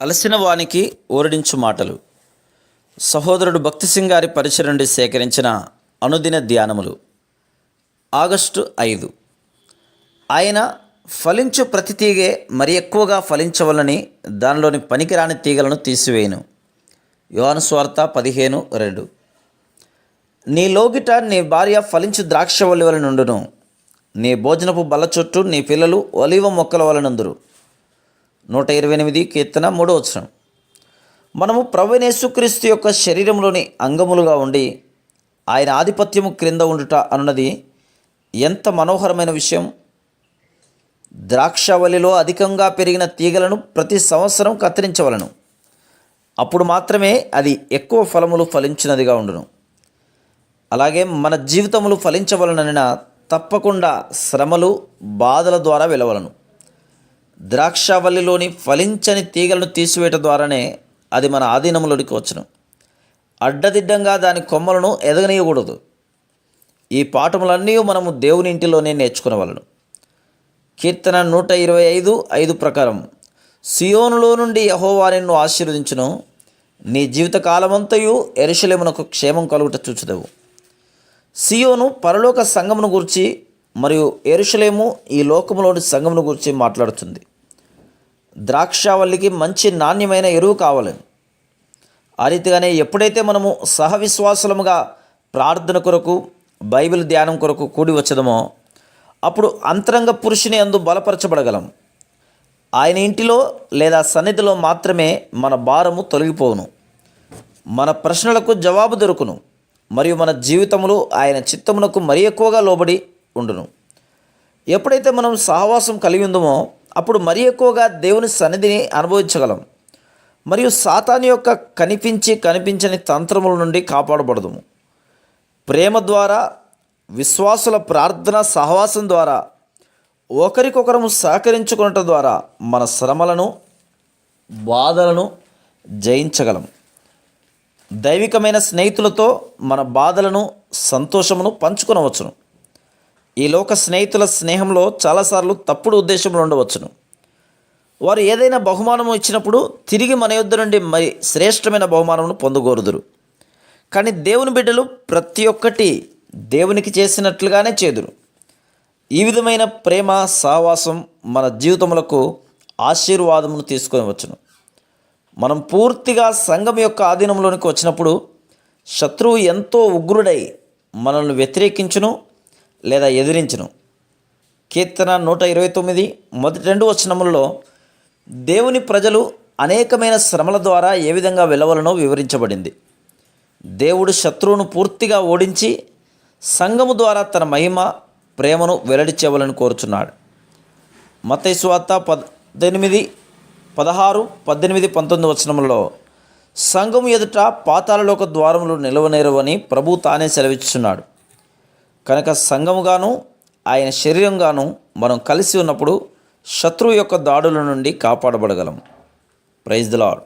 అలసిన వానికి ఓరడించు మాటలు. సహోదరుడు భక్తి సింగ్ గారి పరిచయం నుండి సేకరించిన అనుదిన ధ్యానములు. ఆగస్టు 5. ఆయన ఫలించు ప్రతి తీగే మరి ఎక్కువగా ఫలించవలని దానిలోని పనికిరాని తీగలను తీసివేయును. యోహాను సువార్త 15:2. నీ లోగిట నీ భార్య ఫలించు ద్రాక్షవల్లి వలె నుండును. నీ భోజనపు బల్ల చుట్టూ నీ పిల్లలు ఒలీవ మొక్కల వలె 128 కీర్తన 3వ. మనము ప్రభువైన యేసుక్రీస్తు యొక్క శరీరంలోని అంగములుగా ఉండి ఆయన ఆధిపత్యము క్రింద ఉండుట అన్నది ఎంత మనోహరమైన విషయం. ద్రాక్షవల్లిలో అధికంగా పెరిగిన తీగలను ప్రతి సంవత్సరం కత్తిరించవలను. అప్పుడు మాత్రమే అది ఎక్కువ ఫలములు ఫలించినదిగా ఉండును. అలాగే మన జీవితములు ఫలించవలనన తప్పకుండా శ్రమలు బాధల ద్వారా వెళ్ళవలను. ద్రాక్షవల్లిలోని ఫలించని తీగలను తీసివేయటం ద్వారానే అది మన ఆధీనంలోనికి వచ్చును. అడ్డదిడ్డంగా దాని కొమ్మలను ఎదగనీయకూడదు. ఈ పాఠములన్నీ మనము దేవుని ఇంటిలోనే నేర్చుకునవలను. కీర్తన 125:5 ప్రకారం, సియోనులో నుండి యెహోవా నిన్ను ఆశీర్వదించును. నీ జీవితకాలమంతయు యెరూషలేమునకు క్షేమం కలుగుట చూచుదవు. సియోను పరలోక సంఘమును గురించి మరియు యెరూషలేము ఈ లోకములోని సంఘమును గురించి మాట్లాడుతుంది. ద్రాక్షవల్లికి మంచి నాణ్యమైన ఎరువు కావాలని. ఆ రీతిగానే ఎప్పుడైతే మనము సహవిశ్వాసులముగా ప్రార్థన కొరకు, బైబిల్ ధ్యానం కొరకు కూడి వచ్చదమో అప్పుడు అంతరంగ పురుషుని యందు బలపరచబడగలం. ఆయన ఇంటిలో లేదా సన్నిధిలో మాత్రమే మన భారము తొలగిపోవును, మన ప్రశ్నలకు జవాబు దొరుకును మరియు మన జీవితములు ఆయన చిత్తమునకు మరి ఎక్కువగా లోబడి ఉండును. ఎప్పుడైతే మనం సహవాసం కలిగి ఉందమో అప్పుడు మరి ఎక్కువగా దేవుని సన్నిధిని అనుభవించగలం మరియు సాతాను యొక్క కనిపించని తంత్రముల నుండి కాపాడబడదుము. ప్రేమ ద్వారా, విశ్వాసుల ప్రార్థన సహవాసం ద్వారా, ఒకరికొకరము సహకరించుకునటం ద్వారా మన శ్రమలను, బాధలను జయించగలం. దైవికమైన స్నేహితులతో మన బాధలను, సంతోషమును పంచుకొనవచ్చును. ఈ లోక స్నేహితుల స్నేహంలో చాలాసార్లు తప్పుడు ఉద్దేశములు ఉండవచ్చును. వారు ఏదైనా బహుమానము ఇచ్చినప్పుడు తిరిగి మన యొద్ద నుండి మరి శ్రేష్టమైన బహుమానమును పొందగోరుదురు. కానీ దేవుని బిడ్డలు ప్రతి ఒక్కటి దేవునికి చేసినట్లుగానే చేదురు. ఈ విధమైన ప్రేమ సహవాసం మన జీవితములకు ఆశీర్వాదమును తీసుకొని వచ్చును. మనం పూర్తిగా సంఘం యొక్క ఆధీనంలోనికి వచ్చినప్పుడు శత్రువు ఎంతో ఉగ్రుడై మనల్ని వ్యతిరేకించును లేదా ఎదిరించును. కీర్తన 129 మొదటి 2 వచనములలో దేవుని ప్రజలు అనేకమైన శ్రమల ద్వారా ఏ విధంగా వెళ్ళవలనో వివరించబడింది. దేవుడు శత్రువును పూర్తిగా ఓడించి సంఘము ద్వారా తన మహిమ, ప్రేమను వెల్లడి చేయవలని కోరుచున్నాడు. మత్తయి సువార్త 18, 16, 18, 19 వచనములలో సంఘము ఎదుట పాతాళలోక ద్వారములు నిలవనేరవని ప్రభు తానే సెలవిచ్చుచున్నాడు. కనుక సంఘముగాను ఆయన శరీరంగాను మనం కలిసి ఉన్నప్పుడు శత్రువు యొక్క దాడుల నుండి కాపాడబడగలం. Praise the lord.